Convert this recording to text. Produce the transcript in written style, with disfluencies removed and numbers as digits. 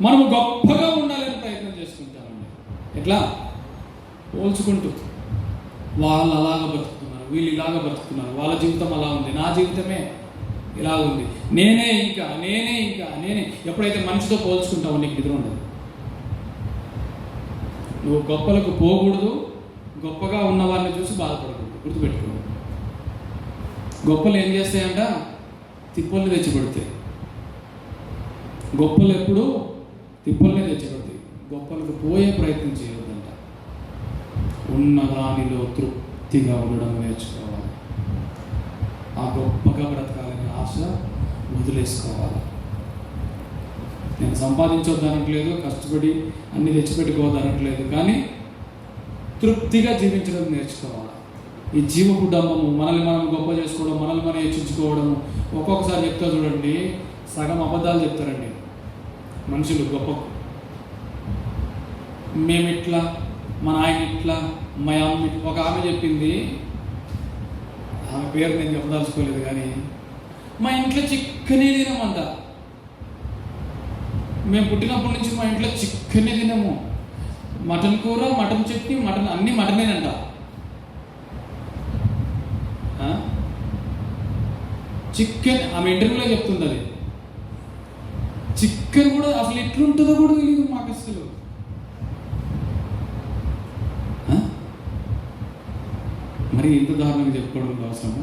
మనము గొప్పగా ఉండాలని ప్రయత్నం చేసుకుంటామండి. ఎట్లా? పోల్చుకుంటూ, వాళ్ళు అలాగా బతుకుతున్నారు, వీళ్ళు ఇలాగ బతుకుతున్నారు, వాళ్ళ జీవితం అలా ఉంది, నా జీవితమే ఇలా ఉంది, నేనే ఇంకా. ఎప్పుడైతే మనిషితో పోల్చుకుంటావో నీకు నిద్ర ఉండదు. నువ్వు గొప్పలకు పోకూడదు, గొప్పగా ఉన్న వారిని చూసి బాధపడకూడదు. గుర్తుపెట్టుకో. గొప్పలు ఏం చేస్తాయంట? తిప్పల్ని తెచ్చిపెడతాయి. గొప్పలు ఎప్పుడు తిప్పల్నే తెచ్చిపెడతాయి. గొప్పలకు పోయే ప్రయత్నం చేయవద్దంట. ఉన్నదానిలో తృప్తిగా ఉండడం నేర్చుకోవాలి. ఆ గొప్పగా బ్రతకాలని ఆశ వదిలేసుకోవాలి. నేను సంపాదించొద్దనట్లేదు, కష్టపడి అన్ని తెచ్చిపెట్టుకోవద్దనట్లేదు, కానీ తృప్తిగా జీవించడం నేర్చుకోవాలి. ఈ జీవ కుటుంబము మనల్ని మనం గొప్ప చేసుకోవడం, మనల్ని మనం హెచ్చించుకోవడము. ఒక్కొక్కసారి చెప్తా చూడండి, సగం అబద్ధాలు చెప్తారండి మనుషులు. గొప్ప మేమిట్లా, మా ఆయన ఇట్లా, మా అమ్మ. ఒక ఆమె చెప్పింది, ఆమె పేరు నేను చెప్పదలుచుకోలేదు, కానీ మా ఇంట్లో చిక్కనే తినమంట. మేము పుట్టినప్పటి నుంచి మా ఇంట్లో చిక్కనే తినము. మటన్ కూర, మటన్ చట్నీ, మటన్ అన్నీ మటనేనంట. చికెన్, ఆమె ఇంటర్వ్యూలో చెప్తుంది, అది చికెన్ కూడా అసలు ఎట్లుంటుందో కూడా తెలియదు మాకు అసలు. మరి ఇంత దారుణంగా చెప్పుకోవడం అవసరము?